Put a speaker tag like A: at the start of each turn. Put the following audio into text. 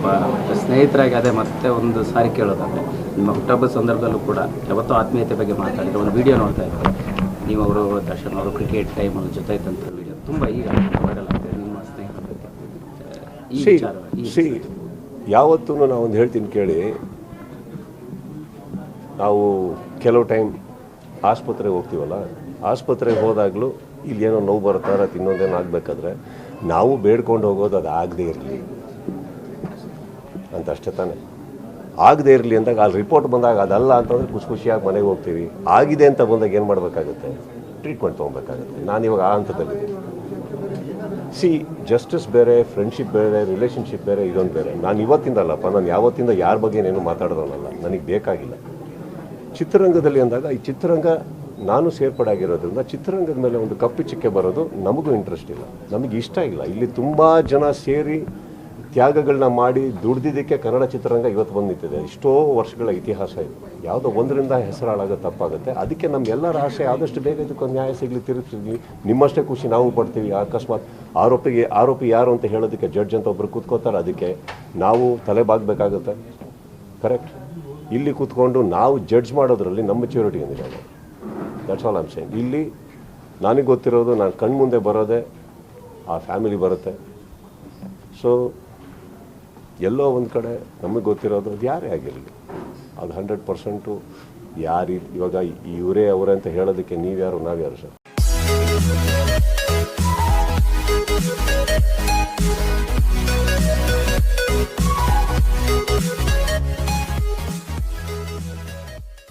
A: ಒಬ್ಬ ಸ್ನೇಹಿತರಾಗಿ ಅದೇ ಮತ್ತೆ ಒಂದು ಸಾರಿ ಕೇಳೋದಂದರೆ ನಿಮ್ಮ ಹುಟ್ಟಹಬ್ಬದ ಸಂದರ್ಭದಲ್ಲೂ ಕೂಡ ಯಾವತ್ತೂ ಆತ್ಮೀಯತೆ ಬಗ್ಗೆ ಮಾತಾಡಿದ್ರೆ ಒಂದು ವಿಡಿಯೋ ನೋಡ್ತಾ ಇದ್ದೆ ನೀವು ಅವರು ದರ್ಶನ್ ಅವರು ಕ್ರಿಕೆಟ್ ಟೈಮಲ್ಲಿ ಜೊತೆ ಇದ್ದಂಥ ವಿಡಿಯೋ ತುಂಬ ಈಗ ವೈರಲ್ ಆಗ್ತದೆ ನಿಮ್ಮ ಸ್ನೇಹಿತರ ಬಗ್ಗೆ ಈ ವಿಚಾರ
B: ಯಾವತ್ತೂ ನಾವು ಒಂದು ಹೇಳ್ತೀನಿ ಕೇಳಿ, ನಾವು ಕೆಲವು ಟೈಮ್ ಆಸ್ಪತ್ರೆಗೆ ಹೋಗ್ತೀವಲ್ಲ, ಆಸ್ಪತ್ರೆಗೆ ಹೋದಾಗಲೂ ಇಲ್ಲಿ ಏನೋ ನೋವು ಬರ್ತಾರೆ ಇನ್ನೊಂದೇನೋ ಆಗಬೇಕಾದ್ರೆ ನಾವು ಬೇಡ್ಕೊಂಡು ಹೋಗೋದು ಅದು ಆಗದೇ ಇರಲಿ ಅಂತ ಅಷ್ಟೇ ತಾನೆ. ಆಗದೇ ಇರಲಿ ಅಂದಾಗ ಅಲ್ಲಿ ರಿಪೋರ್ಟ್ ಬಂದಾಗ ಅದಲ್ಲ ಅಂತಂದರೆ ಖುಷಿಯಾಗಿ ಮನೆಗೆ ಹೋಗ್ತೀವಿ. ಆಗಿದೆ ಅಂತ ಬಂದಾಗ ಏನು ಮಾಡಬೇಕಾಗುತ್ತೆ? ಟ್ರೀಟ್ಮೆಂಟ್ ತೊಗೊಬೇಕಾಗುತ್ತೆ. ನಾನಿವಾಗ ಆ ಹಂತದಲ್ಲಿದ್ದೀನಿ. ಜಸ್ಟಿಸ್ ಬೇರೆ, ಫ್ರೆಂಡ್ಶಿಪ್ ಬೇರೆ, ರಿಲೇಷನ್ಶಿಪ್ ಬೇರೆ, ಇದೊಂದು ಬೇರೆ. ನಾನು ಇವತ್ತಿಂದಲ್ಲಪ್ಪ, ನಾನು ಯಾವತ್ತಿಂದ ಯಾರ ಬಗ್ಗೆ ಏನೇನು ಮಾತಾಡೋದಲ್ಲ, ನನಗೆ ಬೇಕಾಗಿಲ್ಲ. ಚಿತ್ರರಂಗದಲ್ಲಿ ಅಂದಾಗ ಈ ಚಿತ್ರರಂಗ ನಾನು ಸೇರ್ಪಡೆ ಆಗಿರೋದ್ರಿಂದ ಚಿತ್ರರಂಗದ ಮೇಲೆ ಒಂದು ಕಪ್ಪು ಚಿಕ್ಕೆ ಬರೋದು ನಮಗೂ ಇಂಟ್ರೆಸ್ಟ್ ಇಲ್ಲ, ನಮಗೆ ಇಷ್ಟ ಇಲ್ಲ. ಇಲ್ಲಿ ತುಂಬ ಜನ ಸೇರಿ ತ್ಯಾಗಗಳನ್ನ ಮಾಡಿ ದುಡ್ದಿದ್ದಕ್ಕೆ ಕನ್ನಡ ಚಿತ್ರರಂಗ ಇವತ್ತು ಬಂದು ನಿಂತಿದೆ. ಎಷ್ಟೋ ವರ್ಷಗಳ ಇತಿಹಾಸ ಇದು. ಯಾವುದೋ ಒಂದರಿಂದ ಹೆಸರಾಳಾಗೋದು ತಪ್ಪಾಗುತ್ತೆ. ಅದಕ್ಕೆ ನಮಗೆಲ್ಲರ ಆಸೆ ಆದಷ್ಟು ಬೇಗ ಇದಕ್ಕೊಂದು ನ್ಯಾಯ ಸಿಗಲಿ, ತಿರುಗಿಸ್ತೀವಿ. ನಿಮ್ಮಷ್ಟೇ ಖುಷಿ ನಾವು ಪಡ್ತೀವಿ. ಅಕಸ್ಮಾತ್ ಆರೋಪಿ ಯಾರು ಅಂತ ಹೇಳೋದಕ್ಕೆ ಜಡ್ಜ್ ಅಂತ ಒಬ್ಬರು ಕೂತ್ಕೋತಾರೆ, ಅದಕ್ಕೆ ನಾವು ತಲೆ ಬಾಗಬೇಕಾಗುತ್ತೆ. ಕರೆಕ್ಟ್. ಇಲ್ಲಿ ಕೂತ್ಕೊಂಡು ನಾವು ಜಡ್ಜ್ ಮಾಡೋದ್ರಲ್ಲಿ ನಮ್ಮ ಮೆಚ್ಯೂರಿಟಿ ಏನಿದೆ, that's all I am saying. ಇಲ್ಲಿ ನನಗೆ ಗೊತ್ತಿರೋದು, ನಾನು ಕಣ್ಮುಂದೆ ಬರೋದೇ ಆ ಫ್ಯಾಮಿಲಿ ಬರುತ್ತೆ. ಸೊ ಎಲ್ಲೋ ಒಂದು ಕಡೆ ನಮಗೆ ಗೊತ್ತಿರೋದು ಅದು ಯಾರೇ ಆಗಿರಲಿ, ಅದು 100% ಯಾರು ಇವಾಗ ಇವರೇ ಅವರೇ ಅಂತ ಹೇಳೋದಕ್ಕೆ ನೀವ್ಯಾರು ನಾವ್ಯಾರು ಸರ್?